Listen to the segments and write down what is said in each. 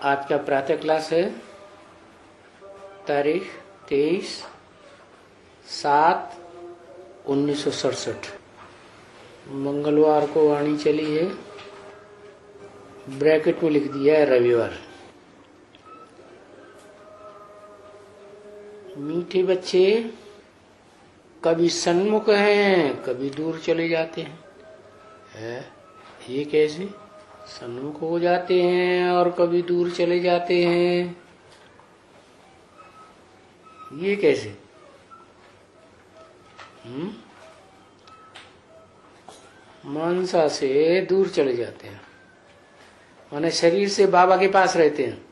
आज का प्रातः क्लास है तारीख 23/7/1967 मंगलवार को वाणी चली है। ब्रैकेट में लिख दिया है रविवार। मीठे बच्चे कभी सन्मुख हैं, कभी दूर चले जाते हैं। ये कैसे? सन्मुख हो जाते हैं और कभी दूर चले जाते हैं, ये कैसे? मनसा से दूर चले जाते हैं माने शरीर से बाबा के पास रहते हैं।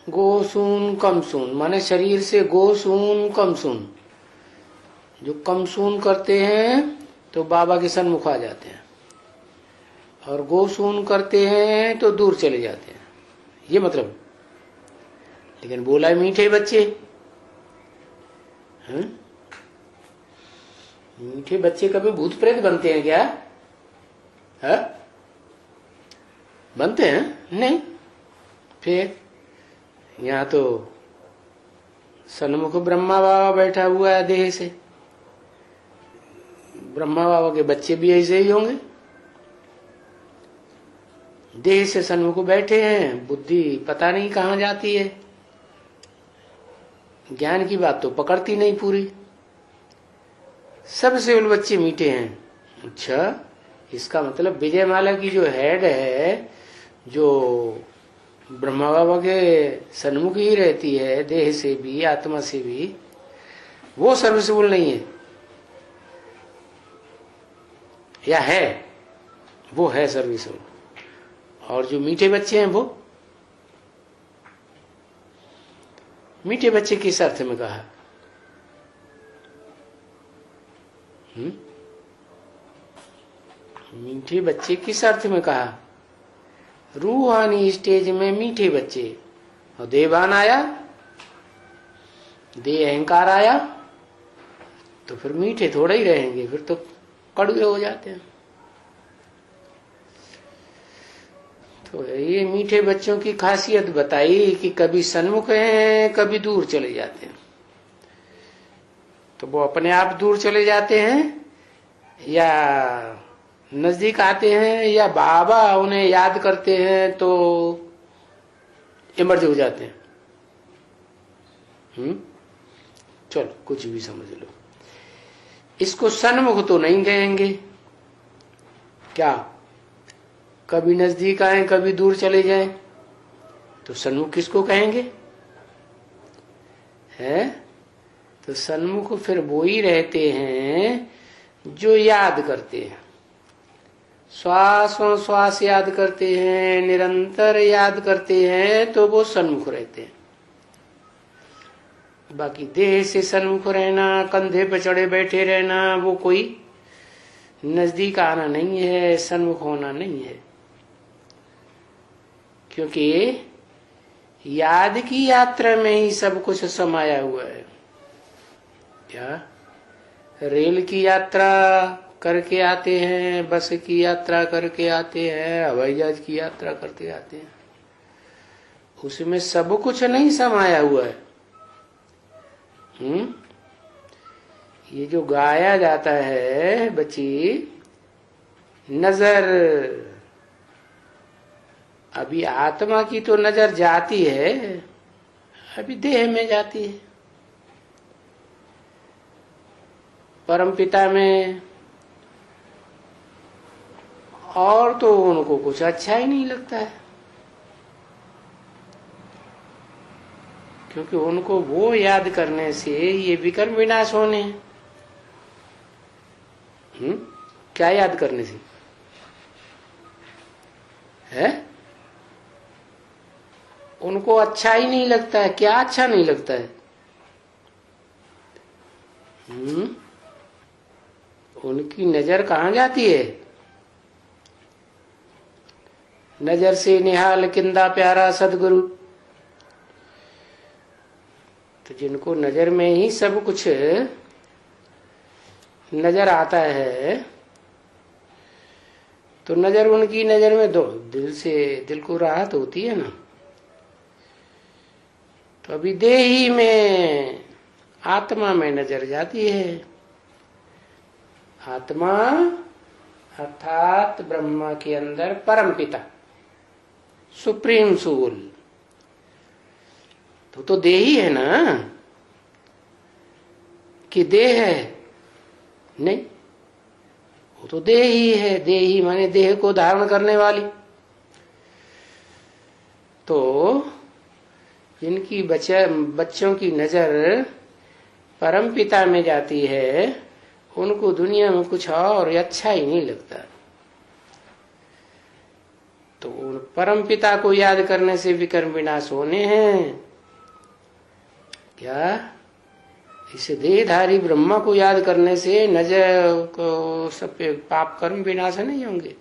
गोसून कमसून माने शरीर से गोसून कमसून, जो कमसून करते हैं तो बाबा के सन्मुख आ जाते हैं, और गोसून करते हैं तो दूर चले जाते हैं, ये मतलब। लेकिन बोला है मीठे बच्चे। मीठे बच्चे कभी भूत प्रेत बनते हैं क्या? बनते हैं? नहीं। फिर यहाँ तो सन्मुख ब्रह्मा बाबा बैठा हुआ है देह से। ब्रह्मा बाबा के बच्चे भी ऐसे ही होंगे, देह से सन्मुख बैठे हैं, बुद्धि पता नहीं कहाँ जाती है, ज्ञान की बात तो पकड़ती नहीं पूरी। सबसे उन बच्चे मीठे हैं। अच्छा, इसका मतलब विजयमाला की जो हेड है, जो ब्रह्मा बाबा के सन्मुख ही रहती है, देह से भी आत्मा से भी, वो सर्विसेबल नहीं है या है? वो है सर्विसेबल। और जो मीठे बच्चे हैं वो मीठे बच्चे किस अर्थ में कहा? मीठे बच्चे किस अर्थ में कहा? रूहानी स्टेज में मीठे बच्चे। और देवान आया, दे अहंकार आया, तो फिर मीठे थोड़ा ही रहेंगे, फिर तो कड़वे हो जाते हैं। तो ये मीठे बच्चों की खासियत बताई कि कभी सन्मुख हैं, कभी दूर चले जाते हैं। तो वो अपने आप दूर चले जाते हैं या नजदीक आते हैं, या बाबा उन्हें याद करते हैं तो इमर्ज हो जाते हैं। चलो कुछ भी समझ लो। इसको सन्मुख तो नहीं कहेंगे। क्या? कभी नजदीक आए कभी दूर चले जाएं, तो सन्मुख किसको कहेंगे? तो सन्मुख फिर वो ही रहते हैं जो याद करते हैं, श्वासों श्वास याद करते हैं, निरंतर याद करते हैं, तो वो सन्मुख रहते हैं। बाकी देह से सन्मुख रहना, कंधे पे चढ़े बैठे रहना, वो कोई नजदीक आना नहीं है, सन्मुख होना नहीं है। क्योंकि याद की यात्रा में ही सब कुछ समाया हुआ है। क्या? रेल की यात्रा करके आते हैं, बस की यात्रा करके आते हैं, हवाई जहाज की यात्रा करते आते हैं, उसमें सब कुछ नहीं समाया हुआ है। ये जो गाया जाता है बच्ची, नजर, अभी आत्मा की तो नजर जाती है, अभी देह में जाती है। परमपिता में और तो उनको कुछ अच्छा ही नहीं लगता है, क्योंकि उनको वो याद करने से ये विकर्म विनाश होने हैं। क्या याद करने से है? उनको अच्छा ही नहीं लगता है। क्या अच्छा नहीं लगता है? उनकी नजर कहाँ जाती है? नजर से निहाल किंदा प्यारा सदगुरु। तो जिनको नजर में ही सब कुछ नजर आता है, तो नजर उनकी नजर में दो दिल को राहत होती है ना। तो अभी देही में आत्मा में नजर जाती है। आत्मा अर्थात ब्रह्मा के अंदर परम पिता, सुप्रीम सोल, तो देही है ना कि देह है? नहीं, वो तो देह ही है। देही माने देह को धारण करने वाली। तो जिनकी बच्चों की नजर परम पिता में जाती है, उनको दुनिया में कुछ और अच्छा ही नहीं लगता। तो परम पिता को याद करने से विकर्म विनाश होने हैं क्या? इसे देहधारी ब्रह्मा को याद करने से नजर को सब पाप कर्म विनाश नहीं होंगे।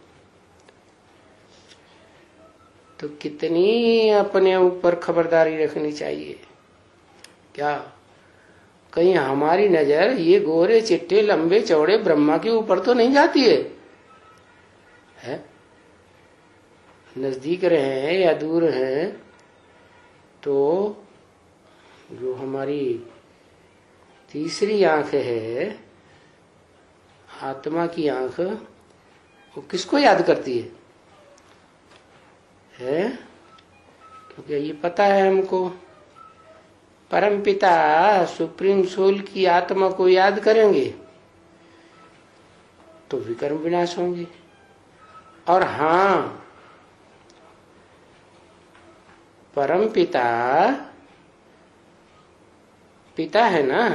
तो कितनी अपने ऊपर खबरदारी रखनी चाहिए। क्या कहीं हमारी नजर ये गोरे चिट्टे लंबे चौड़े ब्रह्मा के ऊपर तो नहीं जाती है? नजदीक रहे या दूर हैं, तो जो हमारी तीसरी आंख है, आत्मा की आंख, वो किसको याद करती है? क्योंकि ये पता है हमको, परम पिता सुप्रीम सोल की आत्मा को याद करेंगे तो विकर्म विनाश होंगे। और हाँ, परम पिता पिता है ना,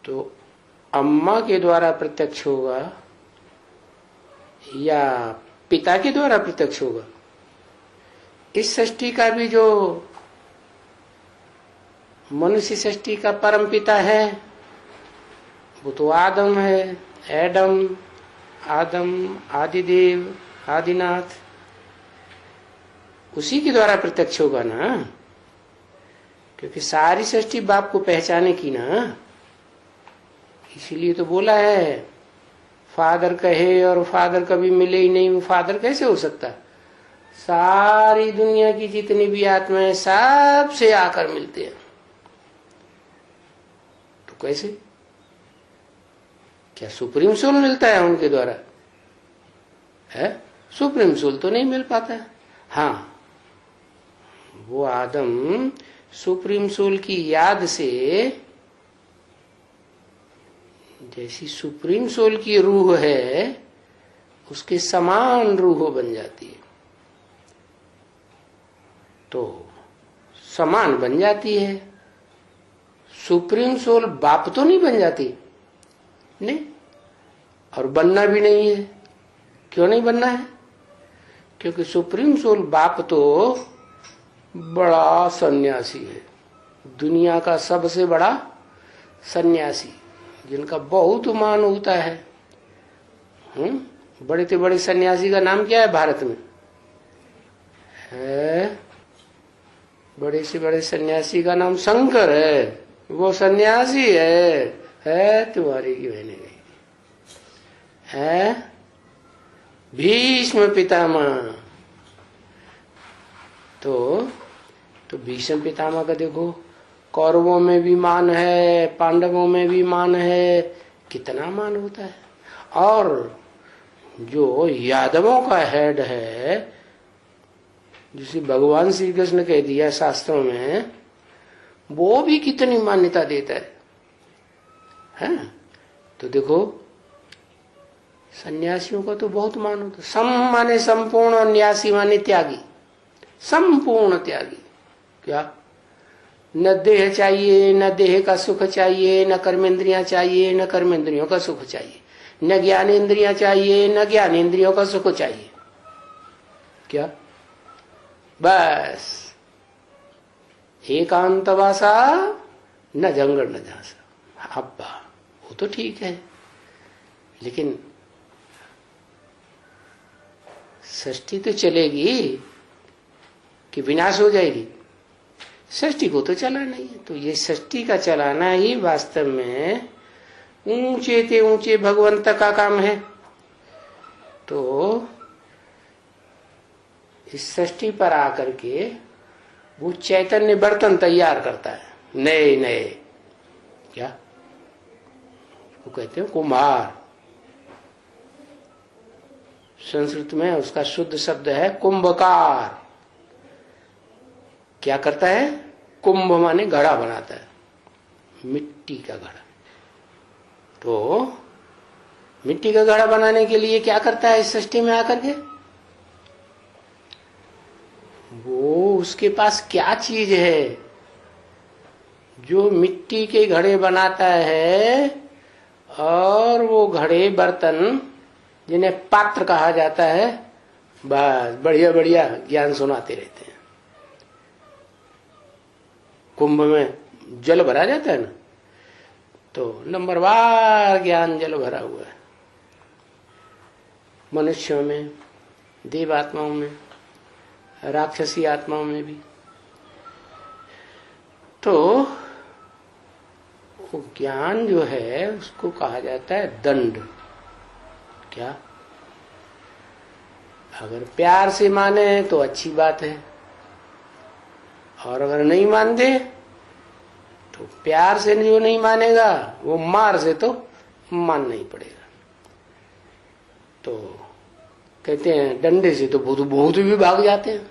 तो अम्मा के द्वारा प्रत्यक्ष होगा या पिता के द्वारा प्रत्यक्ष होगा? इस सृष्टि का भी जो मनुष्य सृष्टि का परम पिता है, वो तो आदम है। एडम, आदम, आदिदेव, आदिनाथ, उसी के द्वारा प्रत्यक्ष होगा ना। क्योंकि सारी सृष्टि बाप को पहचाने की ना, इसीलिए तो बोला है फादर कहे और फादर कभी मिले ही नहीं, वो फादर कैसे हो सकता? सारी दुनिया की जितनी भी आत्माएं सबसे आकर मिलते हैं, तो कैसे? क्या सुप्रीम सोल मिलता है उनके द्वारा? है सुप्रीम सोल तो नहीं मिल पाता। हाँ, वो आदम सुप्रीम सोल की याद से, जैसी सुप्रीम सोल की रूह है उसके समान रूह बन जाती है। तो समान बन जाती है। सुप्रीम सोल बाप तो नहीं बन जाती, नहीं, और बनना भी नहीं है। क्यों नहीं बनना है? क्योंकि सुप्रीम सोल बाप तो बड़ा सन्यासी है, दुनिया का सबसे बड़ा सन्यासी, जिनका बहुत मान होता है। बड़े से बड़े सन्यासी का नाम क्या है भारत में? है बड़े से बड़े सन्यासी का नाम शंकर है। वो सन्यासी है तुम्हारी की बहने गई है। भीष्म पितामह, तो भीष्म पितामह का देखो, कौरवों में भी मान है, पांडवों में भी मान है, कितना मान होता है। और जो यादवों का हेड है, जिसे भगवान श्री कृष्ण कह दिया शास्त्रों में, वो भी कितनी मान्यता देता है? तो देखो सन्यासियों का तो बहुत मान होता है। सम माने संपूर्ण और न्यासी माने त्यागी, संपूर्ण त्यागी। क्या? न देह चाहिए, न देह का सुख चाहिए, न कर्मेंद्रियां चाहिए, न कर्मेंद्रियों का सुख चाहिए, न ज्ञानेन्द्रियां चाहिए, न ज्ञानेन्द्रियों का सुख चाहिए। क्या? बस एकांतवासा, न जंगल न झांसा। अब्बा वो तो ठीक है, लेकिन सृष्टि तो चलेगी कि विनाश हो जाएगी? सृष्टि को तो चलाना ही है। तो ये सृष्टि का चलाना ही वास्तव में ऊंचे से ऊंचे भगवंत का काम है। तो इस सृष्टि पर आकर के वो चैतन्य बर्तन तैयार करता है, नए नए। क्या वो कहते हैं कुम्हार। संस्कृत में उसका शुद्ध शब्द है कुंभकार। क्या करता है? कुंभ माने घड़ा बनाता है, मिट्टी का घड़ा। तो मिट्टी का घड़ा बनाने के लिए क्या करता है इस सृष्टि में आकर के? वो उसके पास क्या चीज है जो मिट्टी के घड़े बनाता है, और वो घड़े बर्तन जिन्हें पात्र कहा जाता है, बस बढ़िया बढ़िया ज्ञान सुनाते रहते हैं। कुंभ में जल भरा जाता है ना, तो नंबरवार ज्ञान जल भरा हुआ है। मनुष्यों में, देवात्माओं में, राक्षसी आत्माओं में भी। तो वो ज्ञान जो है उसको कहा जाता है दंड। क्या? अगर प्यार से माने तो अच्छी बात है, और अगर नहीं मानते तो प्यार से जो नहीं मानेगा वो मार से तो मानना ही पड़ेगा। तो कहते हैं डंडे से तो भूत भी भाग जाते हैं।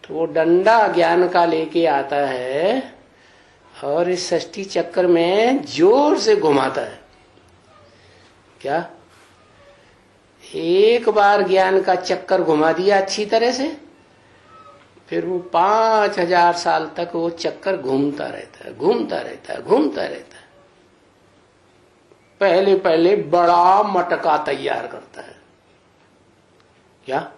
तो वो डंडा ज्ञान का लेके आता है और इस षष्ठी चक्कर में जोर से घुमाता है। क्या? एक बार ज्ञान का चक्कर घुमा दिया अच्छी तरह से, फिर वो 5000 साल तक वो चक्कर घूमता रहता है, घूमता रहता है, घूमता रहता है। पहले पहले बड़ा मटका तैयार करता है। क्या?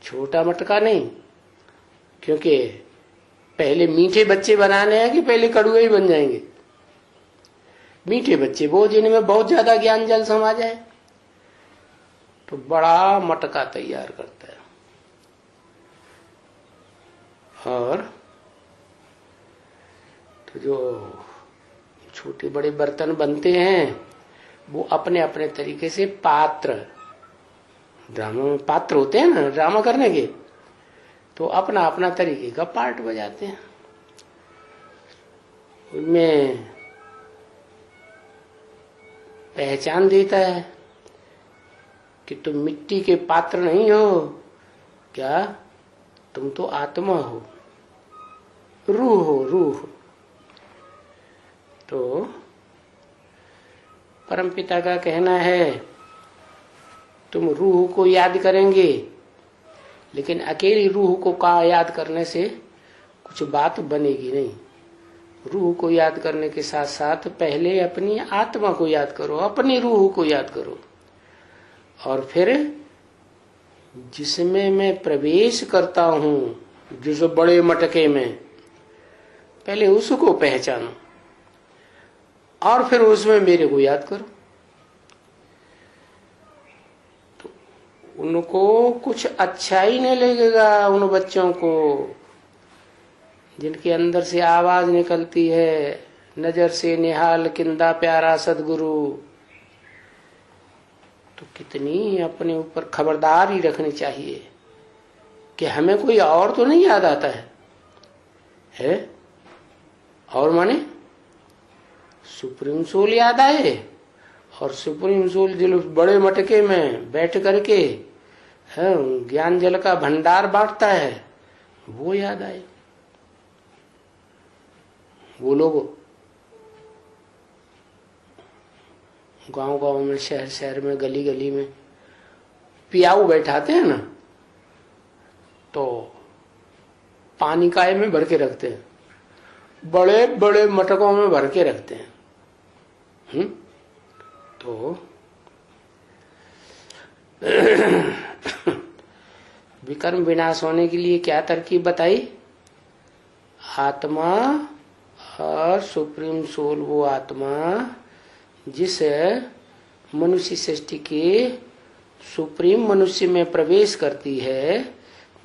छोटा मटका नहीं, क्योंकि पहले मीठे बच्चे बनाने हैं कि पहले कड़ुए ही बन जाएंगे। मीठे बच्चे वो जिनमें बहुत ज्यादा ज्ञान जल समा जाए, तो बड़ा मटका तैयार करता है। और तो जो छोटे बड़े बर्तन बनते हैं वो अपने अपने तरीके से पात्र, ड्रामा में पात्र होते हैं ना ड्रामा करने के, तो अपना अपना तरीके का पार्ट बजाते हैं। उनमें पहचान देता है कि तुम मिट्टी के पात्र नहीं हो, क्या तुम तो आत्मा हो, रूह हो, रूह। तो परमपिता का कहना है तुम रूह को याद करेंगे, लेकिन अकेली रूह को का याद करने से कुछ बात बनेगी नहीं। रूह को याद करने के साथ साथ पहले अपनी आत्मा को याद करो, अपनी रूह को याद करो, और फिर जिसमें मैं प्रवेश करता हूं, जिस बड़े मटके में, पहले उसको पहचानो और फिर उसमें मेरे को याद करो। तो उनको कुछ अच्छा ही नहीं लगेगा, उन बच्चों को जिनके अंदर से आवाज निकलती है, नजर से निहाल किंदा प्यारा सदगुरु। तो कितनी अपने ऊपर खबरदारी रखनी चाहिए कि हमें कोई और तो नहीं याद आता है? और माने सुप्रीम सोल याद आए, और सुप्रीम सोल जो बड़े मटके में बैठ करके ज्ञान जल का भंडार बांटता है वो याद आए। वो लोग गांव गांव में, शहर शहर में, गली गली में पियाऊ बैठाते हैं ना, तो पानी काय में भर के रखते हैं, बड़े बड़े मटकों में भर के रखते हैं। तो विकर्म विनाश होने के लिए क्या तरकीब बताई? आत्मा और सुप्रीम सोल, वो आत्मा जिस मनुष्य सृष्टि के सुप्रीम मनुष्य में प्रवेश करती है,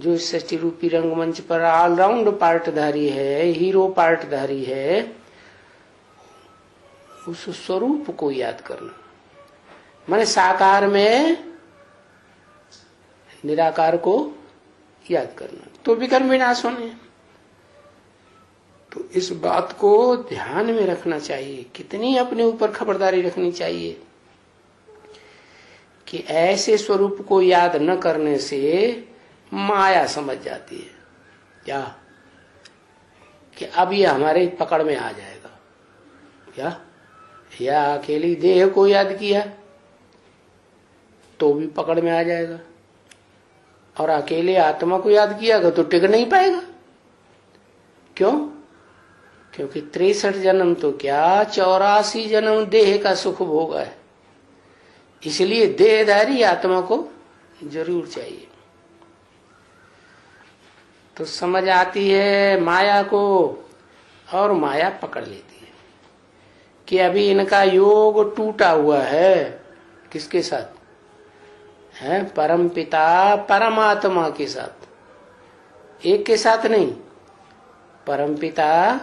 जो इस सृष्टि रूपी रंगमंच पर ऑलराउंड पार्टधारी है, हीरो पार्टधारी है, उस स्वरूप को याद करना, माने साकार में निराकार को याद करना, तो विकर्म विनाश होने। तो इस बात को ध्यान में रखना चाहिए, कितनी अपने ऊपर खबरदारी रखनी चाहिए कि ऐसे स्वरूप को याद न करने से माया समझ जाती है क्या कि अब ये हमारे पकड़ में आ जाएगा क्या, या अकेली देह को याद किया तो भी पकड़ में आ जाएगा, और अकेले आत्मा को याद किया तो टिक नहीं पाएगा। क्यों? क्योंकि 63 जन्म तो क्या 84 जन्म देह का सुख भोगा है, इसलिए देहधारी आत्मा को जरूर चाहिए। तो समझ आती है माया को, और माया पकड़ लेती है कि अभी इनका योग टूटा हुआ है। किसके साथ है? परम पिता परमात्मा के साथ, एक के साथ नहीं, परम पिता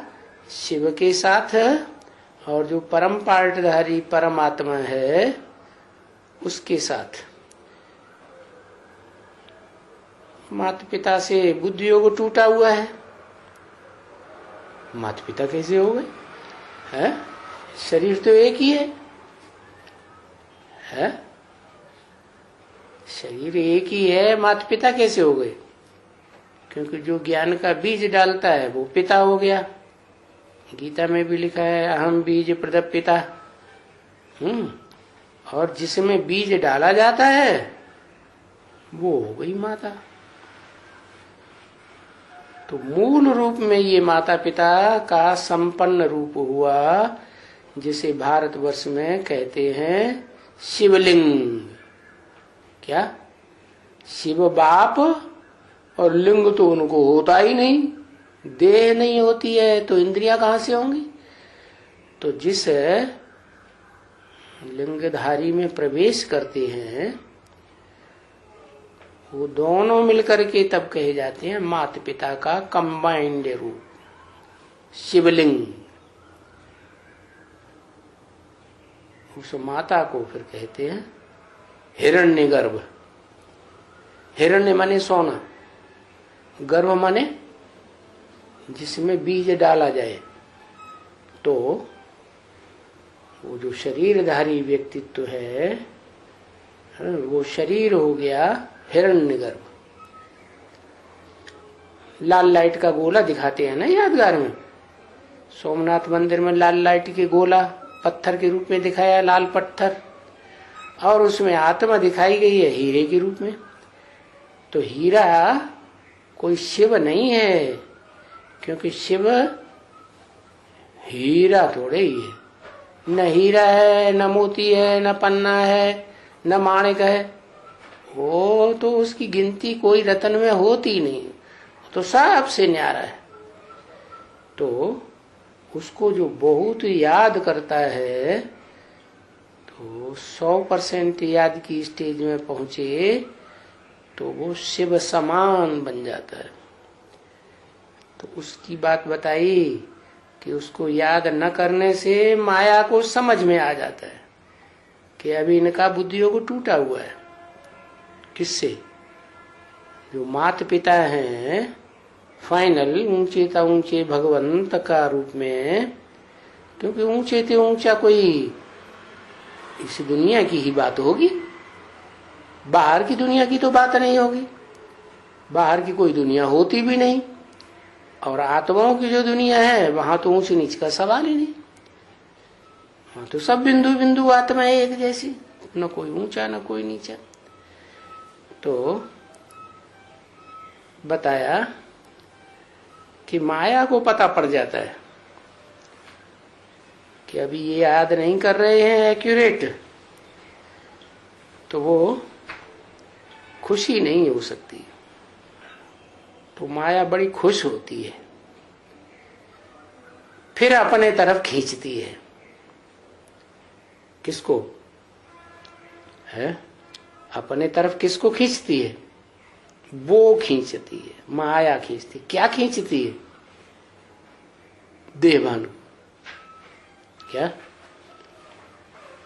शिव के साथ, और जो परम पार्टधारी परमात्मा है उसके साथ। माता पिता से बुद्धि योग टूटा हुआ है, माता पिता कैसे हो गए? है शरीर तो एक ही है? शरीर एक ही है, माता पिता कैसे हो गए? क्योंकि जो ज्ञान का बीज डालता है वो पिता हो गया। गीता में भी लिखा है अहम बीज प्रदप पिता। और जिसमें बीज डाला जाता है वो हो गई माता। तो मूल रूप में ये माता पिता का संपन्न रूप हुआ, जिसे भारतवर्ष में कहते हैं शिवलिंग। क्या? शिव बाप, और लिंग तो उनको होता ही नहीं, देह नहीं होती है तो इंद्रियां कहां से होंगी? तो जिस लिंगधारी में प्रवेश करते हैं वो दोनों मिलकर के तब कहे जाते हैं माता पिता का कंबाइंड रूप शिवलिंग। उस माता को फिर कहते हैं हिरण्यगर्भ। हिरण्य माने सोना, गर्भ माने जिसमें बीज डाला जाए। तो वो जो शरीरधारी व्यक्तित्व है वो शरीर हो गया हिरण्यगर्भ। लाल लाइट का गोला दिखाते हैं ना यादगार में, सोमनाथ मंदिर में लाल लाइट के गोला पत्थर के रूप में दिखाया, लाल पत्थर, और उसमें आत्मा दिखाई गई है हीरे के रूप में। तो हीरा कोई शिव नहीं है, क्योंकि शिव हीरा थोड़े ही है, न हीरा है, न मोती है, न पन्ना है, न माणिक है। वो तो उसकी गिनती कोई रत्न में होती नहीं, तो सबसे न्यारा है। तो उसको जो बहुत याद करता है तो 100% याद की स्टेज में पहुंचे तो वो शिव समान बन जाता है। तो उसकी बात बताई कि उसको याद न करने से माया को समझ में आ जाता है कि अभी इनका बुद्धि योग टूटा हुआ है। किससे? जो माता पिता हैं फाइनल ऊंचे ता ऊंचे भगवंत का रूप में, क्योंकि ऊंचे ते ऊंचा कोई इस दुनिया की ही बात होगी, बाहर की दुनिया की तो बात नहीं होगी, बाहर की कोई दुनिया होती भी नहीं। और आत्माओं की जो दुनिया है वहां तो ऊंच नीच का सवाल ही नहीं, वहां तो सब बिंदु बिंदु आत्मा है एक जैसी, न कोई ऊंचा न कोई नीचा। तो बताया कि माया को पता पड़ जाता है कि अभी ये याद नहीं कर रहे हैं एक्यूरेट, तो वो खुशी नहीं हो सकती। तो माया बड़ी खुश होती है, फिर अपने तरफ खींचती है। किसको है? अपने तरफ किसको खींचती है? वो खींचती है, माया खींचती। क्या खींचती है? देहभान। क्या?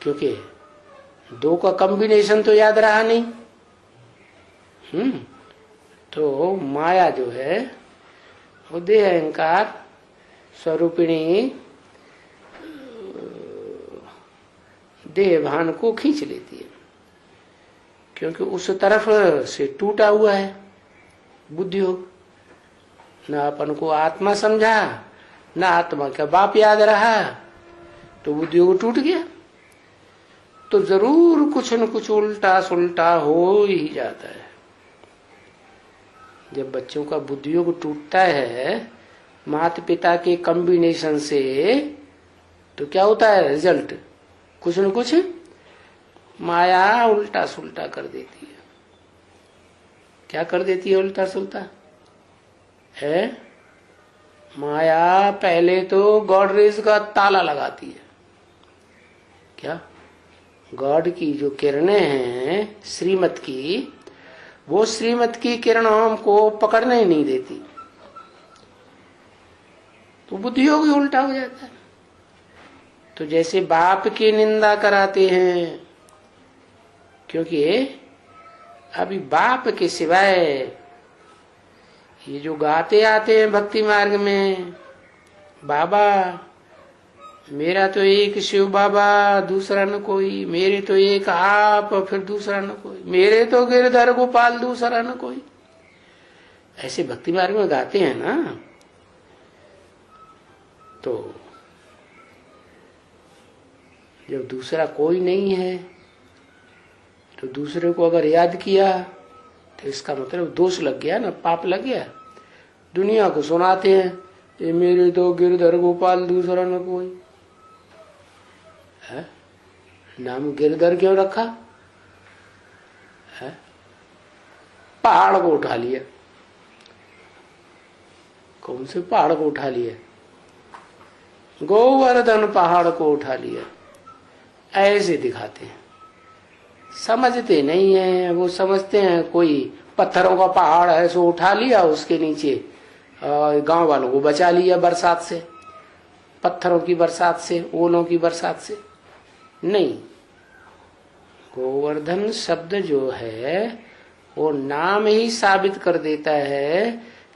क्योंकि दो का कॉम्बिनेशन तो याद रहा नहीं। तो माया जो है वो देह अहंकार स्वरूपिणी देह भान को खींच लेती है, क्योंकि उस तरफ से टूटा हुआ है बुद्धियोग। न अपन को आत्मा समझा, न आत्मा का बाप याद रहा, तो बुद्धियोग टूट गया। तो जरूर कुछ न कुछ उल्टा सुल्टा हो ही जाता है। जब बच्चों का बुद्धियोग टूटता है माता पिता के कॉम्बिनेशन से, तो क्या होता है रिजल्ट? कुछ न कुछ माया उल्टा सुल्टा कर देती है। क्या कर देती है उल्टा सुल्टा? है माया पहले तो गॉडरेज का ताला लगाती है। क्या? गॉड की जो किरणें हैं श्रीमत की, वो श्रीमत की किरणों हमको पकड़ने ही नहीं देती, तो बुद्धियोग ही उल्टा हो जाता है। तो जैसे बाप की निंदा कराते हैं, क्योंकि अभी बाप के सिवाय ये जो गाते आते हैं भक्ति मार्ग में, बाबा मेरा तो एक शिव बाबा दूसरा न कोई, मेरे तो एक आप फिर दूसरा न कोई, मेरे तो गिरधर गोपाल दूसरा न कोई, ऐसे भक्ति मार्ग में गाते हैं ना। तो जब दूसरा कोई नहीं है तो दूसरे को अगर याद किया तो इसका मतलब दोष लग गया ना, पाप लग गया। दुनिया को सुनाते हैं ये मेरे तो गिरधर गोपाल दूसरा न कोई है। नाम गिरधर क्यों रखा है? पहाड़ को उठा लिया। कौन से पहाड़ को उठा लिया? गोवर्धन पहाड़ को उठा लिया। ऐसे दिखाते हैं, समझते नहीं है। वो समझते हैं कोई पत्थरों का पहाड़ है सो उठा लिया, उसके नीचे गांव वालों को बचा लिया बरसात से, पत्थरों की बरसात से, ओलों की बरसात से। नहीं, गोवर्धन शब्द जो है वो नाम ही साबित कर देता है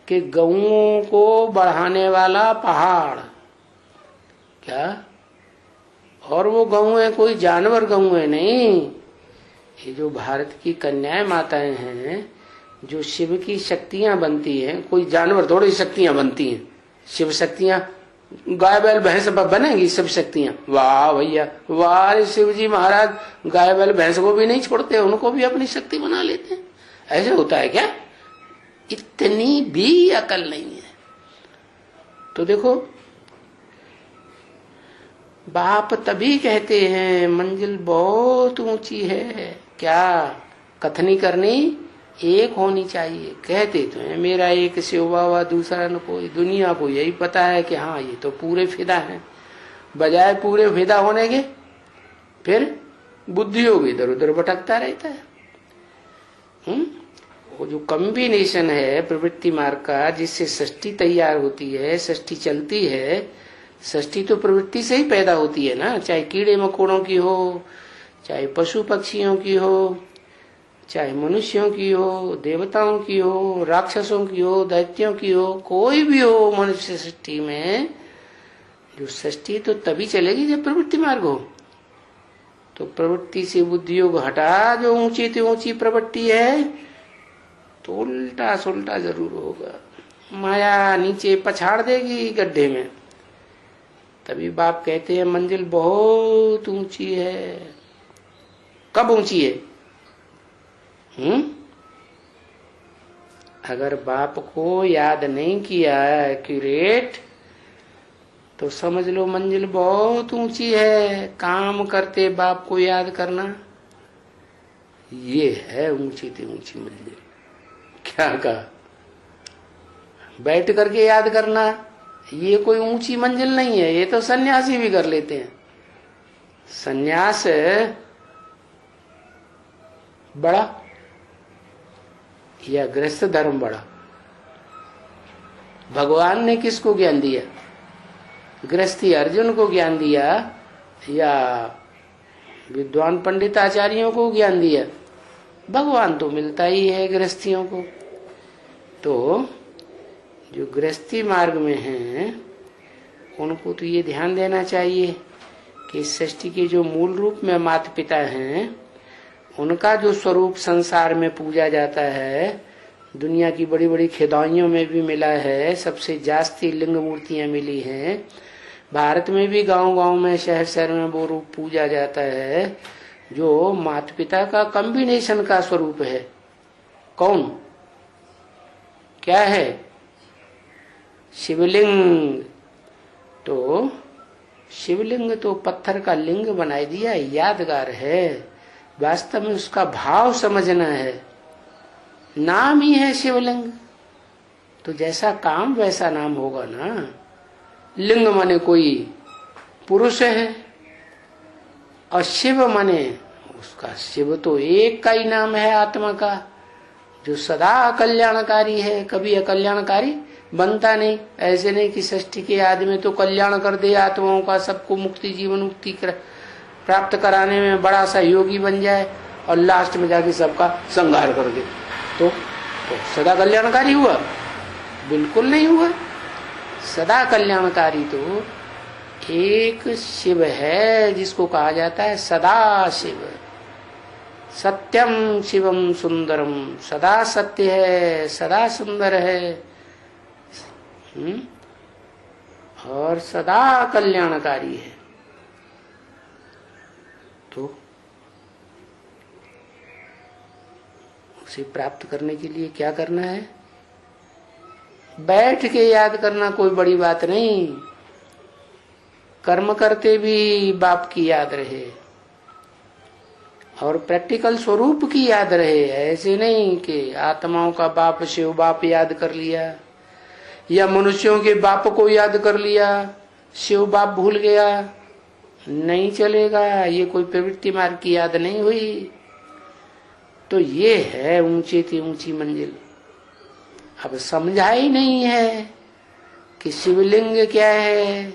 कि गऊओं को बढ़ाने वाला पहाड़। क्या? और वो गऊएं कोई जानवर गऊएं नहीं, ये जो भारत की कन्याएं माताएं हैं, जो शिव की शक्तियां बनती हैं, कोई जानवर थोड़ी शक्तियां बनती हैं। शिव शक्तियां गाय बैल भैंस बनेंगी शिव शक्तियां? वाह भैया वाह, शिव जी महाराज गाय बैल भैंस को भी नहीं छोड़ते, उनको भी अपनी शक्ति बना लेते हैं। ऐसे होता है क्या? इतनी भी अकल नहीं है। तो देखो, बाप तभी कहते हैं मंजिल बहुत ऊंची है। क्या? कथनी करनी एक होनी चाहिए। कहते तो हैं मेरा एक शिव बाबा दूसरा न कोई। दुनिया को यही पता है कि हाँ ये तो पूरे फिदा हैं। बजाय पूरे फिदा होने के फिर बुद्धियोग इधर उधर भटकता रहता है। वो जो कॉम्बिनेशन है प्रवृत्ति मार्ग का, जिससे सृष्टि तैयार होती है, सृष्टि चलती है। सृष्टि तो प्रवृत्ति से ही पैदा होती है ना, चाहे कीड़े मकोड़ों की हो, चाहे पशु पक्षियों की हो, चाहे मनुष्यों की हो, देवताओं की हो, राक्षसों की हो, दैत्यों की हो, कोई भी हो मनुष्य सृष्टि में। जो सृष्टि तो तभी चलेगी जब प्रवृत्ति मार्ग हो। तो प्रवृत्ति से बुद्धियोग हटा, जो ऊंची से ऊंची प्रवृत्ति है, तो उल्टा सुल्टा जरूर होगा। माया नीचे पछाड़ देगी गड्ढे में। तभी बाप कहते हैं मंजिल बहुत ऊंची है। कब ऊंची है? अगर बाप को याद नहीं किया एक्यूरेट, तो समझ लो मंजिल बहुत ऊंची है। काम करते बाप को याद करना, ये है ऊंची से ऊंची मंजिल। क्या कहा? बैठ करके याद करना, ये कोई ऊंची मंजिल नहीं है। ये तो सन्यासी भी कर लेते हैं। सन्यास बड़ा या गृहस्थ धर्म बड़ा? भगवान ने किसको ज्ञान दिया? गृहस्थी अर्जुन को ज्ञान दिया या विद्वान पंडित आचार्यों को ज्ञान दिया, भगवान तो मिलता ही है गृहस्थियों को। तो जो गृहस्थी मार्ग में हैं उनको तो ये ध्यान देना चाहिए कि सृष्टि के जो मूल रूप में माता पिता हैं उनका जो स्वरूप संसार में पूजा जाता है, दुनिया की बड़ी बड़ी खुदाइयों में भी मिला है, सबसे जास्ती लिंग मूर्तियां मिली हैं, भारत में भी गांव-गांव में शहर शहर में वो रूप पूजा जाता है जो माता पिता का कॉम्बिनेशन का स्वरूप है। कौन क्या है? शिवलिंग। तो शिवलिंग तो पत्थर का लिंग बना दिया, यादगार है, वास्तव में उसका भाव समझना है। नाम ही है शिवलिंग, तो जैसा काम वैसा नाम होगा ना। लिंग माने कोई पुरुष है और शिव माने उसका, शिव तो एक का ही नाम है आत्मा का, जो सदा कल्याणकारी है, कभी अकल्याणकारी बनता नहीं। ऐसे नहीं कि सृष्टि के आदि में तो कल्याण कर दे आत्माओं का, सबको मुक्ति जीवन मुक्ति प्राप्त कराने में बड़ा सा योगी बन जाए और लास्ट में जाके सबका संहार कर दे, तो सदा कल्याणकारी हुआ? बिल्कुल नहीं हुआ। सदा कल्याणकारी तो एक शिव है जिसको कहा जाता है सदा शिव। सत्यम शिवम सुंदरम, सदा सत्य है, सदा सुंदर है, और सदा कल्याणकारी है। तो उसे प्राप्त करने के लिए क्या करना है? बैठ के याद करना कोई बड़ी बात नहीं। कर्म करते भी बाप की याद रहे और प्रैक्टिकल स्वरूप की याद रहे। ऐसे नहीं कि आत्माओं का बाप शिव बाप याद कर लिया या मनुष्यों के बाप को याद कर लिया, शिव बाप भूल गया, नहीं चलेगा। ये कोई प्रवृत्ति मार्ग की याद नहीं हुई। तो ये है ऊंची थी ऊंची मंजिल। अब समझा ही नहीं है कि शिवलिंग क्या है,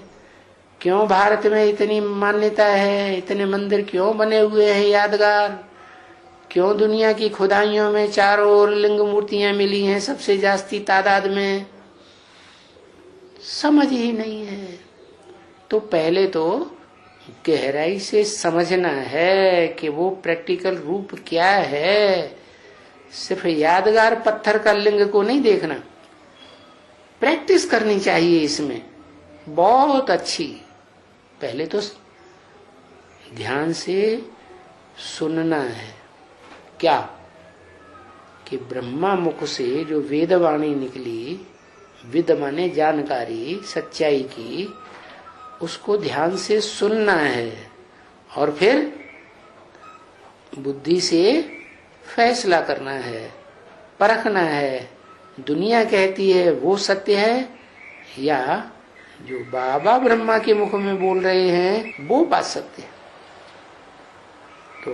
क्यों भारत में इतनी मान्यता है, इतने मंदिर क्यों बने हुए हैं यादगार, क्यों दुनिया की खुदाइयों में चारों ओर लिंग मूर्तियां मिली हैं सबसे जास्ती तादाद में, समझ ही नहीं है। तो पहले तो गहराई से समझना है कि वो प्रैक्टिकल रूप क्या है। सिर्फ यादगार पत्थर का लिंग को नहीं देखना, प्रैक्टिस करनी चाहिए इसमें बहुत अच्छी। पहले तो ध्यान से सुनना है क्या कि ब्रह्मा मुख से जो वेदवाणी निकली, विद माने जानकारी सच्चाई की, उसको ध्यान से सुनना है और फिर बुद्धि से फैसला करना है, परखना है। दुनिया कहती है वो सत्य है या जो बाबा ब्रह्मा के मुख में बोल रहे हैं वो बात सत्य है। तो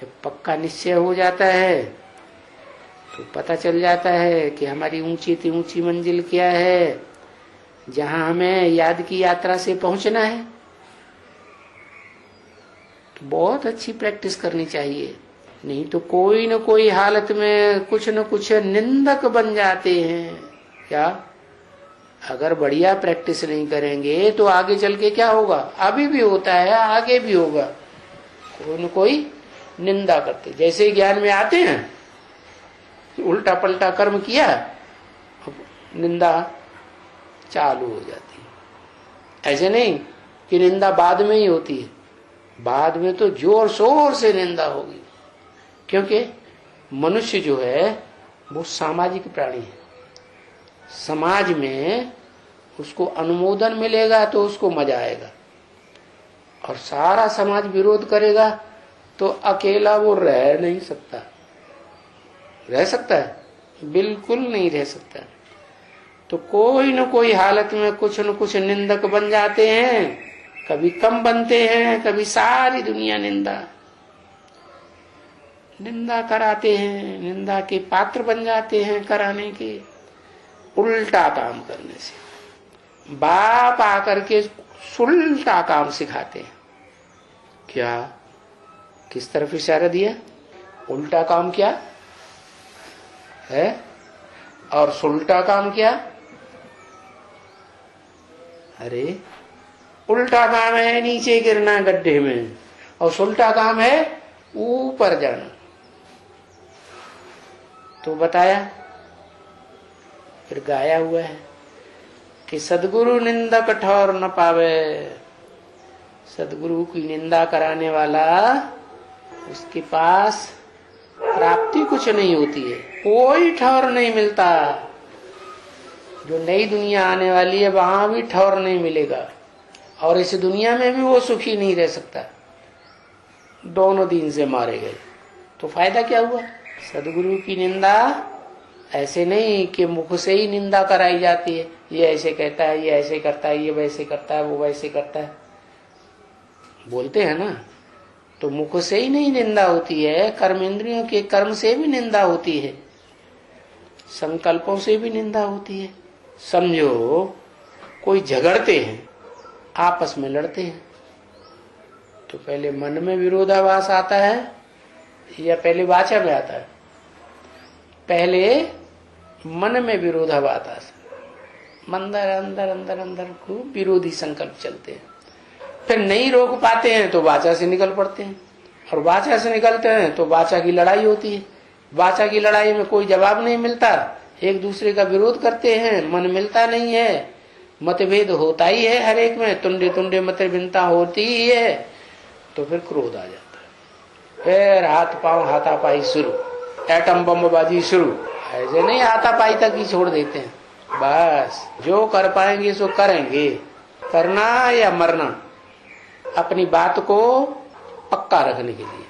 जब पक्का निश्चय हो जाता है तो पता चल जाता है कि हमारी ऊंची थी ऊंची मंजिल क्या है, जहां हमें याद की यात्रा से पहुंचना है। तो बहुत अच्छी प्रैक्टिस करनी चाहिए, नहीं तो कोई न कोई हालत में कुछ न कुछ निंदक बन जाते हैं। क्या अगर बढ़िया प्रैक्टिस नहीं करेंगे तो आगे चल के क्या होगा? अभी भी होता है, आगे भी होगा, कोई न कोई निंदा करते। जैसे ज्ञान में आते हैं, उल्टा पलटा कर्म किया, निंदा चालू हो जाती है। ऐसे नहीं कि निंदा बाद में ही होती है, बाद में तो जोर शोर से निंदा होगी, क्योंकि मनुष्य जो है वो सामाजिक प्राणी है। समाज में उसको अनुमोदन मिलेगा तो उसको मजा आएगा, और सारा समाज विरोध करेगा तो अकेला वो रह नहीं सकता। रह सकता है? बिल्कुल नहीं रह सकता। तो कोई न कोई हालत में कुछ न कुछ निंदक बन जाते हैं, कभी कम बनते हैं, कभी सारी दुनिया निंदा कराते हैं, निंदा के पात्र बन जाते हैं कराने के। उल्टा काम करने से बाप आकर के उल्टा काम सिखाते हैं। क्या, किस तरफ इशारा दिया? उल्टा काम क्या है और सुलटा काम क्या? अरे उल्टा काम है नीचे गिरना गड्ढे में, और सुलटा काम है ऊपर जाना। तो बताया, फिर गाया हुआ है कि सदगुरु निंदा कठोर न पावे। सदगुरु की निंदा कराने वाला, उसके पास प्राप्ति कुछ नहीं होती है, कोई ठौर नहीं मिलता। जो नई दुनिया आने वाली है वहां भी ठौर नहीं मिलेगा, और इस दुनिया में भी वो सुखी नहीं रह सकता। दोनों दिन से मारे गए, तो फायदा क्या हुआ? सदगुरु की निंदा ऐसे नहीं कि मुख से ही निंदा कराई जाती है, ये ऐसे कहता है, ये ऐसे करता है, ये वैसे करता है, वो वैसे करता है, बोलते हैं ना। तो मुख से ही नहीं निंदा होती है, कर्मेंद्रियों के कर्म से भी निंदा होती है, संकल्पों से भी निंदा होती है। समझो कोई झगड़ते हैं, आपस में लड़ते हैं, तो पहले मन में विरोधाभास आता है या पहले वाचा में आता है? पहले मन में विरोधाभास आता है, अंदर अंदर अंदर अंदर खूब विरोधी संकल्प चलते हैं। फिर नहीं रोक पाते हैं तो वाचा से निकल पड़ते हैं, और वाचा से निकलते हैं तो वाचा की लड़ाई होती है। वाचा की लड़ाई में कोई जवाब नहीं मिलता, एक दूसरे का विरोध करते हैं, मन मिलता नहीं है, मतभेद होता ही है हर एक में, तुंडे तुंडे मत भिन्नता होती ही है। तो फिर क्रोध आ जाता है, फिर हाथ पांव हाथापाई शुरू, एटम बमबाजी शुरू। ऐसे नहीं हाथापाई तक ही छोड़ देते हैं, बस जो कर पाएंगे सो करेंगे, करना या मरना, अपनी बात को पक्का रखने के लिए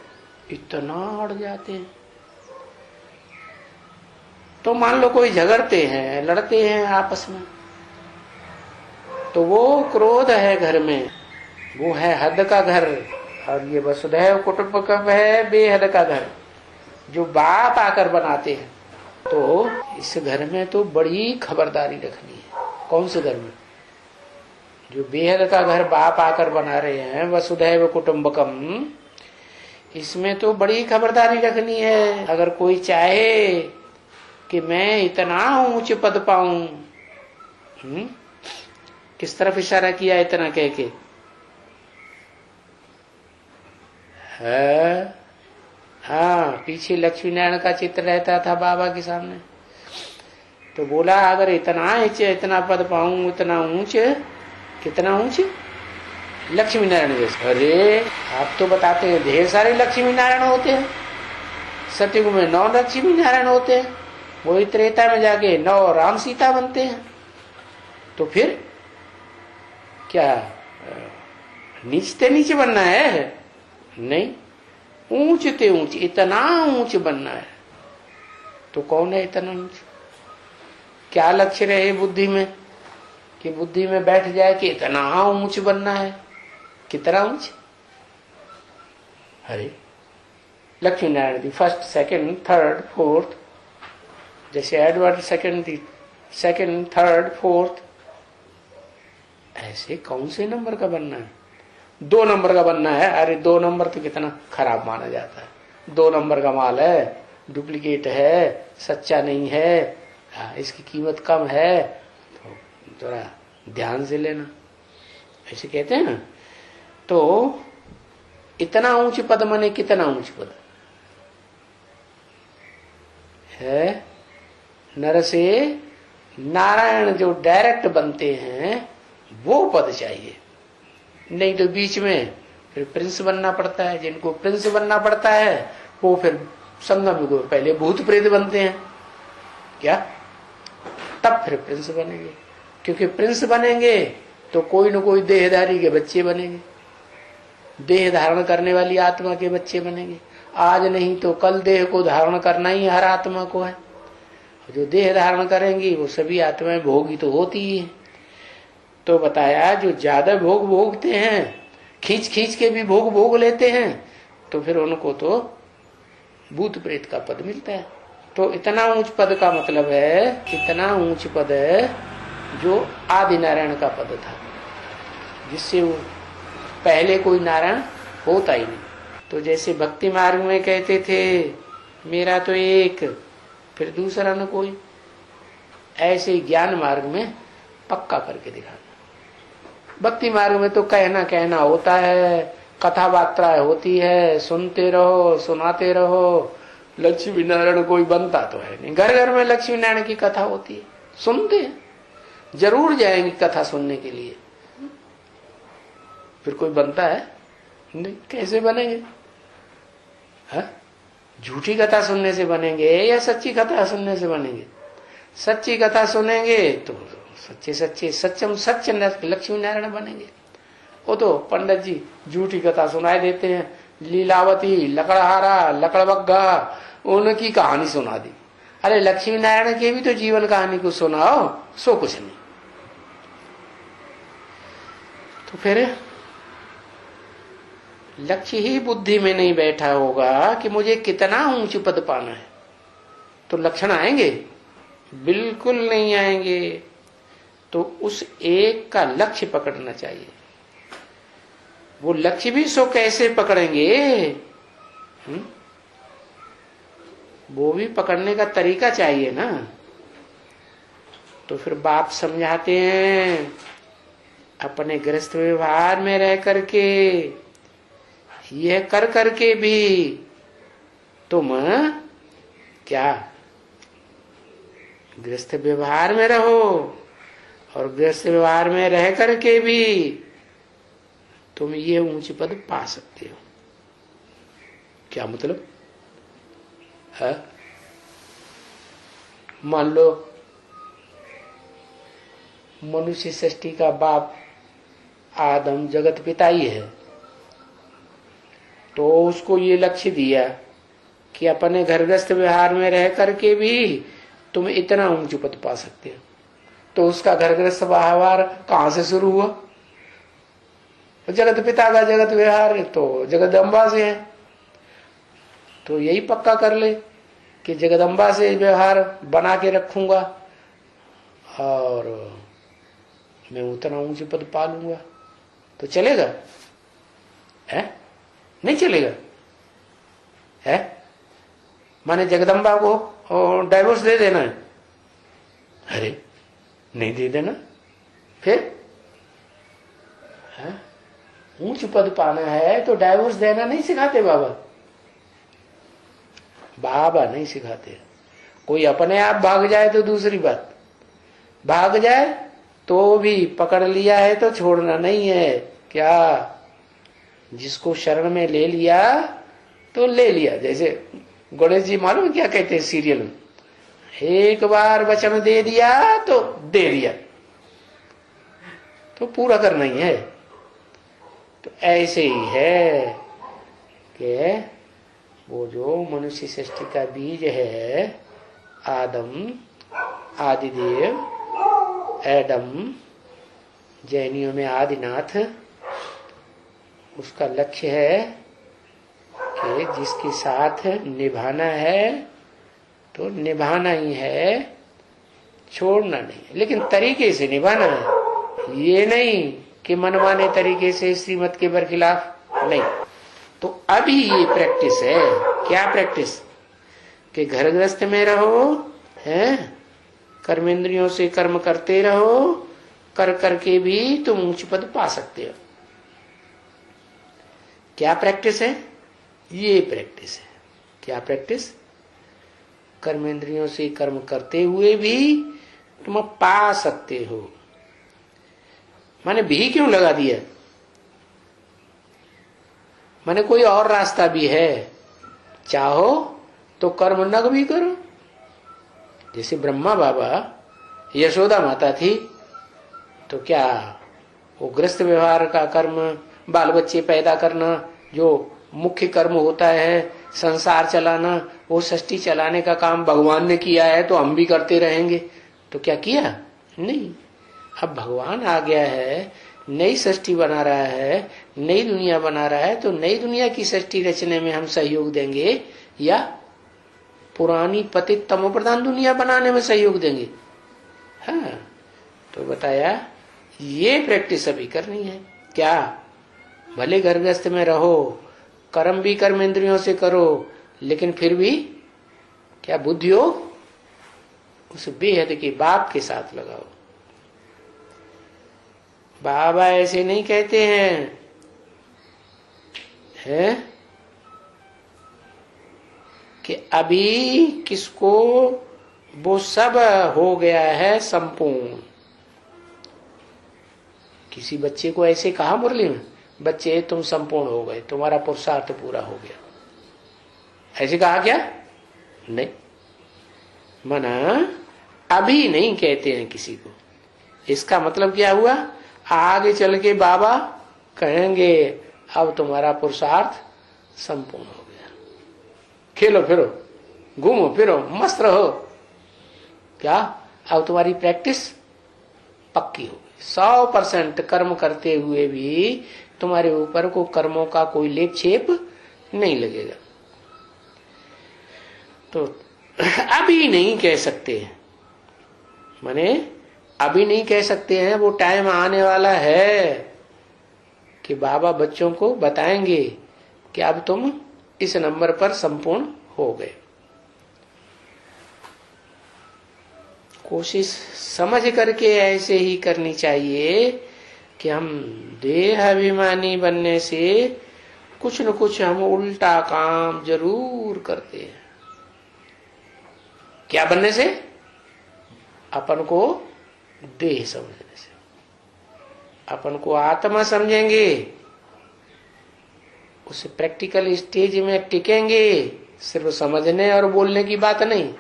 इतना अड़ जाते हैं। तो मान लो कोई झगड़ते हैं, लड़ते हैं आपस में, तो वो क्रोध है घर में, वो है हद का घर, और ये वसुधैव कुटुंबकम है बेहद का घर, जो बाप आकर बनाते हैं। तो इस घर में तो बड़ी खबरदारी रखनी है। कौन से घर में? जो बेहद का घर बाप आकर बना रहे हैं, वसुधैव कुटुंबकम, इसमें तो बड़ी खबरदारी रखनी है। अगर कोई चाहे कि मैं इतना ऊंच पद पाऊं, किस तरफ इशारा किया इतना कह के? हाँ, पीछे लक्ष्मी नारायण का चित्र रहता था बाबा के सामने, तो बोला अगर इतना पद पाऊं, इतना ऊंच, कितना ऊंच? लक्ष्मी नारायण जैसे। अरे आप तो बताते हैं ढेर सारे लक्ष्मी नारायण होते हैं, सतयुग में 9 लक्ष्मी नारायण होते हैं, वही त्रेता में जाके 9 राम सीता बनते हैं। तो फिर क्या नीचते नीचे बनना है? नहीं, ऊंचते ऊंच, इतना ऊंच बनना है। तो कौन है इतना ऊंच? क्या लक्ष्य रहे बुद्धि में, कि बुद्धि में बैठ जाए कि इतना ऊंच बनना है? कितना ऊंच? अरे Lakshmi Narayan ji first, second, third, fourth, जैसे एडवर्ड सेकंड, थर्ड, फोर्थ, ऐसे कौन से नंबर का बनना है? 2 नंबर का बनना है। अरे 2 नंबर तो कितना खराब माना जाता है, 2 नंबर का माल है, डुप्लीकेट है, सच्चा नहीं है, इसकी कीमत कम है, तो जरा ध्यान से लेना, ऐसे कहते हैं ना। तो इतना ऊंच पद माने कितना ऊंच पद है? नर से नारायण जो डायरेक्ट बनते हैं वो पद चाहिए, नहीं तो बीच में फिर प्रिंस बनना पड़ता है। जिनको प्रिंस बनना पड़ता है वो फिर संगम को पहले भूत प्रेत बनते हैं क्या, तब फिर प्रिंस बनेंगे। क्योंकि प्रिंस बनेंगे तो कोई न कोई देहधारी के बच्चे बनेंगे, देह धारण करने वाली आत्मा के बच्चे बनेंगे। आज नहीं तो कल देह को धारण करना ही हर आत्मा को है। जो देह धारण करेंगी वो सभी आत्माएं भोगी तो होती ही है। तो बताया जो ज्यादा भोग भोगते हैं, खींच खींच के भी भोग लेते हैं, तो फिर उनको तो भूत प्रेत का पद मिलता है। तो इतना ऊंच पद का मतलब है, इतना ऊंच पद है जो आदि नारायण का पद था, जिससे वो पहले कोई नारायण होता ही नहीं। तो जैसे भक्ति मार्ग में कहते थे मेरा तो एक, फिर दूसरा न कोई, ऐसे ही ज्ञान मार्ग में पक्का करके दिखाना। भक्ति मार्ग में तो कहना कहना होता है, कथा वार्ता होती है, सुनते रहो सुनाते रहो, लक्ष्मी नारायण कोई बनता तो है नहीं। घर घर में लक्ष्मी नारायण की कथा होती है, सुनते हैं, जरूर जाएंगे कथा सुनने के लिए, फिर कोई बनता है नहीं। कैसे बनेंगे? झूठी कथा सुनने से बनेंगे या सच्ची कथा सुनने से बनेंगे? सच्ची कथा सुनेंगे तो सच्चे सच्चे सच्चम सच्च लक्ष्मी नारायण बनेंगे। वो तो पंडित जी झूठी कथा सुनाए देते हैं, लीलावती, लकड़हारा, लकड़बग्गा, उनकी कहानी सुना दी। अरे लक्ष्मी नारायण के भी तो जीवन कहानी को सुनाओ, सो कुछ नहीं। तो फिर लक्ष्य ही बुद्धि में नहीं बैठा होगा कि मुझे कितना ऊंच पद पाना है, तो लक्षण आएंगे? बिल्कुल नहीं आएंगे। तो उस एक का लक्ष्य पकड़ना चाहिए। वो लक्ष्य भी सो कैसे पकड़ेंगे? वो भी पकड़ने का तरीका चाहिए ना। तो फिर बाप समझाते हैं अपने गृहस्थ व्यवहार में रह करके, यह कर करके भी तुम क्या गृहस्थ व्यवहार में रहो, और गृहस्थ व्यवहार में रह करके भी तुम ये ऊंची पद पा सकते हो। क्या मतलब है? मान लो मनुष्य सृष्टि का बाप आदम जगत पिता ही है, तो उसको ये लक्ष्य दिया कि अपने घरग्रस्त व्यवहार में रह करके भी तुम इतना ऊंच पद पा सकते हो। तो उसका घरग्रस्त व्यवहार कहां से शुरू हुआ? जगत पिता का जगत व्यवहार तो जगदम्बा से है। तो यही पक्का कर ले कि जगदम्बा से व्यवहार बना के रखूंगा और मैं उतना ऊंचे पद पा लूंगा, तो चलेगा? है नहीं चलेगा? है माने जगदम्बा को डाइवोर्स दे देना है? अरे नहीं दे देना। फिर ऊंच पद पाना है तो डाइवोर्स देना नहीं सिखाते बाबा। बाबा नहीं सिखाते। कोई अपने आप भाग जाए तो दूसरी बात, भाग जाए तो भी पकड़ लिया है तो छोड़ना नहीं है। क्या जिसको शरण में ले लिया तो ले लिया। जैसे गणेश जी मालूम क्या कहते हैं सीरियल में, एक बार वचन दे दिया तो दे दिया, तो पूरा करना ही है। तो ऐसे ही है कि वो जो मनुष्य सृष्टि का बीज है, आदम, आदिदेव, एडम, जैनियों में आदिनाथ, उसका लक्ष्य है कि जिसके साथ निभाना है तो निभाना ही है, छोड़ना नहीं। लेकिन तरीके से निभाना है, ये नहीं कि मनमाने तरीके से श्रीमत के बरखिलाफ नहीं। तो अभी ये प्रैक्टिस है। क्या प्रैक्टिस? कि घर गृहस्थ में रहो, है कर्मेंद्रियों से कर्म करते रहो, कर करके भी तुम ऊंच पद पा सकते हो। क्या प्रैक्टिस है? ये प्रैक्टिस है। क्या प्रैक्टिस? कर्मेंद्रियों से कर्म करते हुए भी तुम पा सकते हो। माने भी क्यों लगा दिया? माने कोई और रास्ता भी है, चाहो तो कर्म नग भी करो। जैसे ब्रह्मा बाबा, यशोदा माता थी, तो क्या वो गृहस्थ व्यवहार का कर्म, बाल बच्चे पैदा करना जो मुख्य कर्म होता है, संसार चलाना, वो सृष्टि चलाने का काम भगवान ने किया है तो हम भी करते रहेंगे? तो क्या किया? नहीं। अब भगवान आ गया है, नई सृष्टि बना रहा है, नई दुनिया बना रहा है, तो नई दुनिया की सृष्टि रचने में हम सहयोग देंगे या पुरानी पतित तमोप्रधान दुनिया बनाने में सहयोग देंगे? हाँ, तो बताया ये प्रैक्टिस अभी करनी है। क्या? भले घरगृहस्थ में रहो, कर्म भी कर्म इंद्रियों से करो, लेकिन फिर भी क्या बुद्धि हो उस बेहद के बाप के साथ लगाओ। बाबा ऐसे नहीं कहते हैं, है कि अभी किसको वो सब हो गया है संपूर्ण। किसी बच्चे को ऐसे कहा मुरली में, बच्चे तुम संपूर्ण हो गए, तुम्हारा पुरुषार्थ पूरा हो गया, ऐसे कहा क्या? नहीं, मना अभी नहीं कहते हैं किसी को। इसका मतलब क्या हुआ? आगे चल के बाबा कहेंगे अब तुम्हारा पुरुषार्थ संपूर्ण हो गया, खेलो फिरो, घूमो फिरो, मस्त रहो। क्या? अब तुम्हारी प्रैक्टिस पक्की हो गई, 100% कर्म करते हुए भी तुम्हारे ऊपर को कर्मों का कोई लेप छेप नहीं लगेगा। तो अभी नहीं कह सकते, माने अभी नहीं कह सकते हैं, वो टाइम आने वाला है कि बाबा बच्चों को बताएंगे कि अब तुम इस नंबर पर संपूर्ण हो गए। कोशिश समझ करके ऐसे ही करनी चाहिए कि हम देह अभिमानी बनने से कुछ न कुछ हम उल्टा काम जरूर करते हैं। क्या बनने से? अपन को देह समझने से। अपन को आत्मा समझेंगे, उस प्रैक्टिकल स्टेज में टिकेंगे। सिर्फ समझने और बोलने की बात नहीं,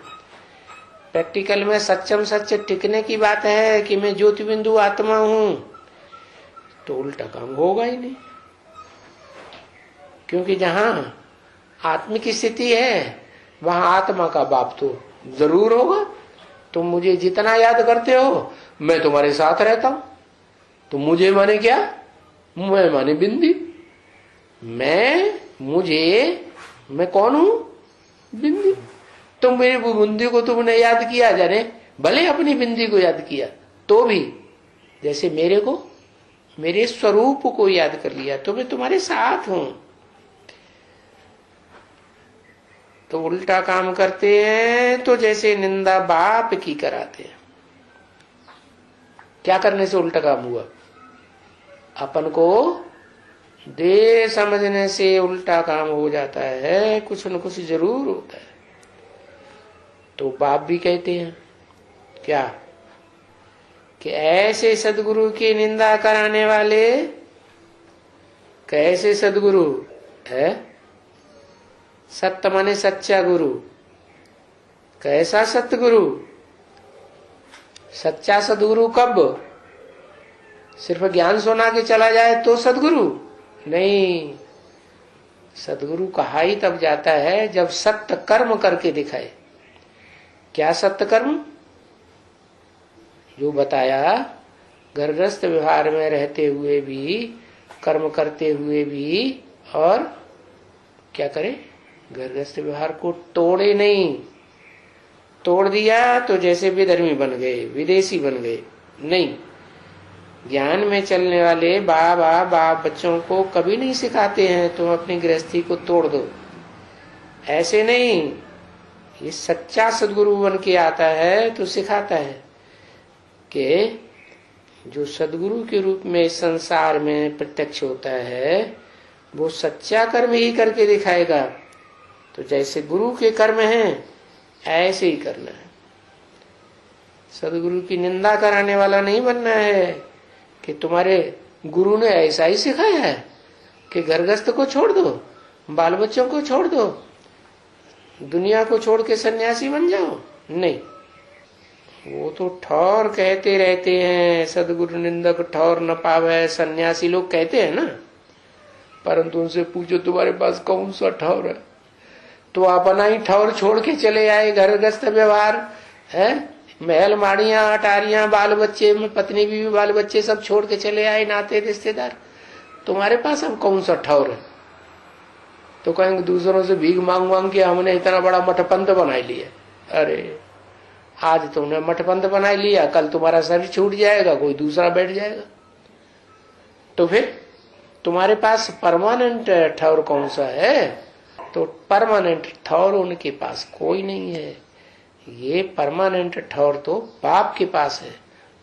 प्रैक्टिकल में सच्चम सच्च टिकने की बात है कि मैं ज्योति बिंदु आत्मा हूं। तो उल्टा काम होगा ही नहीं, क्योंकि जहां आत्मिक स्थिति है वहां आत्मा का बाप तो जरूर होगा। तुम मुझे जितना याद करते हो मैं तुम्हारे साथ रहता हूं। तुम मुझे माने क्या? मैं माने बिंदी। मैं कौन हूं? बिंदी। तुम मेरी बिंदी को तुमने याद किया, जाने भले अपनी बिंदी को याद किया तो भी, जैसे मेरे को, मेरे स्वरूप को याद कर लिया तो मैं तुम्हारे साथ हूं। तो उल्टा काम करते हैं तो जैसे निंदा बाप की कराते हैं। क्या करने से उल्टा काम हुआ? अपन को दे समझने से उल्टा काम हो जाता है, कुछ न कुछ जरूर होता है। तो बाप भी कहते हैं क्या कि ऐसे सदगुरु की निंदा कराने वाले, कैसे सदगुरु है? सत्य माने सच्चा गुरु। कैसा सतगुरु? सच्चा सदगुरु कब? सिर्फ ज्ञान सुना के चला जाए तो सदगुरु नहीं। सदगुरु कहा ही तब जाता है जब सत्य कर्म करके दिखाए। क्या सत्य कर्म? जो बताया, घरग्रस्त व्यवहार में रहते हुए भी, कर्म करते हुए भी, और क्या करे? घरग्रस्त व्यवहार को तोड़े नहीं। तोड़ दिया तो जैसे विधर्मी बन गए, विदेशी बन गए। नहीं, ज्ञान में चलने वाले बाप बच्चों को कभी नहीं सिखाते हैं तुम अपनी गृहस्थी को तोड़ दो। ऐसे नहीं, ये सच्चा सदगुरु बन के आता है तो सिखाता है कि जो सदगुरु के रूप में इस संसार में प्रत्यक्ष होता है वो सच्चा कर्म ही करके दिखाएगा। तो जैसे गुरु के कर्म हैं ऐसे ही करना है। सदगुरु की निंदा कराने वाला नहीं बनना है कि तुम्हारे गुरु ने ऐसा ही सिखाया है कि घरगृहस्थ को छोड़ दो, बाल बच्चों को छोड़ दो, दुनिया को छोड़ के सन्यासी बन जाओ। नहीं, वो तो ठौर कहते रहते हैं, सदगुरु निंदक ठौर न पावे, सन्यासी लोग कहते हैं ना। परंतु उनसे पूछो तुम्हारे पास कौन सा ठौर है? तो अपना ही ठौर छोड़ के चले आए, घरगृहस्थ व्यवहार है, महल माड़ियां अटारियां, बाल बच्चे, पत्नी बीवी बाल बच्चे सब छोड़ के चले आए, नाते रिश्तेदार। तुम्हारे पास अब कौन सा ठौर है? तो कहेंगे दूसरों से भीख मांग मांग के हमने इतना बड़ा मठपंथ बना लिया। अरे आज तुमने मठपंथ बना लिया, कल तुम्हारा शरीर छूट जाएगा, कोई दूसरा बैठ जाएगा। तो फिर तुम्हारे पास परमानेंट ठौर कौन सा है? तो परमानेंट ठौर उनके पास कोई नहीं है। ये परमानेंट ठौर तो बाप के पास है।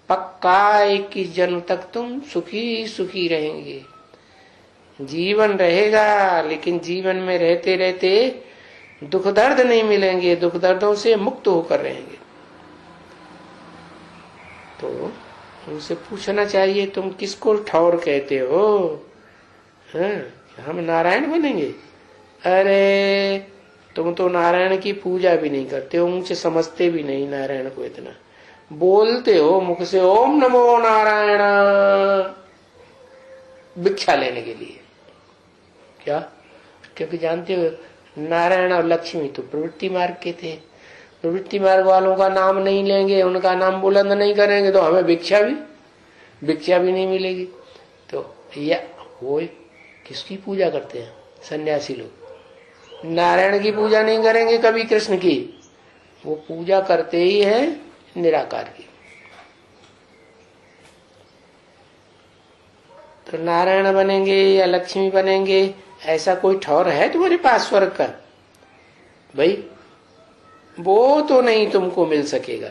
पक्का 21 जन्म तक तुम सुखी सुखी रहेंगे। जीवन रहेगा, लेकिन जीवन में रहते रहते दुख दर्द नहीं मिलेंगे, दुख दर्दों से मुक्त होकर रहेंगे। तो उनसे पूछना चाहिए, तुम किसको ठौर कहते हो? हम नारायण बनेंगे? अरे तुम तो नारायण की पूजा भी नहीं करते हो, मुझे समझते भी नहीं नारायण को। इतना बोलते हो मुख से ओम नमो नारायण, भिक्षा लेने के लिए। क्या? क्योंकि जानते हो नारायण और लक्ष्मी तो प्रवृत्ति मार्ग के थे। प्रवृत्ति मार्ग वालों का नाम नहीं लेंगे, उनका नाम बुलंद नहीं करेंगे तो हमें भिक्षा भी नहीं मिलेगी। तो या वो किसकी पूजा करते हैं सन्यासी लोग? नारायण की पूजा नहीं करेंगे कभी, कृष्ण की। वो पूजा करते ही है निराकार की। तो नारायण बनेंगे या लक्ष्मी बनेंगे, ऐसा कोई ठौर है तुम्हारे पास स्वर्ग का? भाई वो तो नहीं तुमको मिल सकेगा।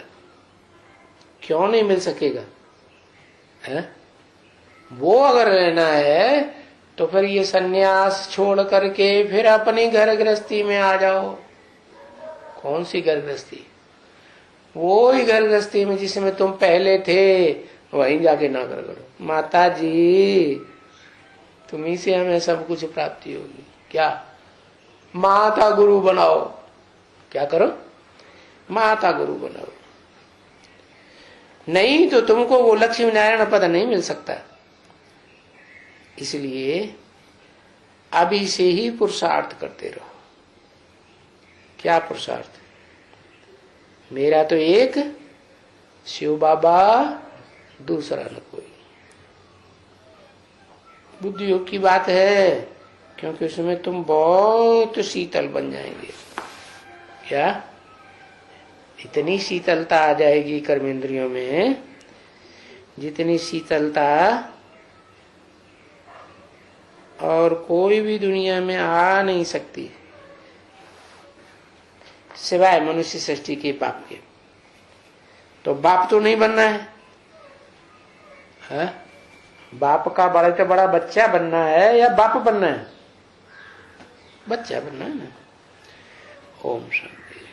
क्यों नहीं मिल सकेगा? है? वो अगर रहना है तो फिर ये सन्यास छोड़ करके फिर अपनी घर गृहस्थी में आ जाओ। कौन सी घर गृहस्थी? वो ही घर गृहस्थी में जिसमें तुम पहले थे, वहीं जाके ना करो। माता जी तुम्ही से हमें सब कुछ प्राप्ति होगी। क्या? माता गुरु बनाओ। क्या करो? माता गुरु बनाओ। नहीं तो तुमको वो लक्ष्मी नारायण पद नहीं मिल सकता। इसलिए अभी से ही पुरुषार्थ करते रहो। क्या पुरुषार्थ? मेरा तो एक शिव बाबा, दूसरा न कोई। बुद्धि योग की बात है, क्योंकि उसमें तुम बहुत शीतल बन जाएंगे। क्या? इतनी शीतलता आ जाएगी कर्मेंद्रियों में, जितनी शीतलता और कोई भी दुनिया में आ नहीं सकती, सिवाय मनुष्य सृष्टि के पाप के। तो बाप तो नहीं बनना है? बाप का बड़ा से बड़ा बच्चा बनना है या बाप बनना है? बच्चा बनना है ना। ओम शांति।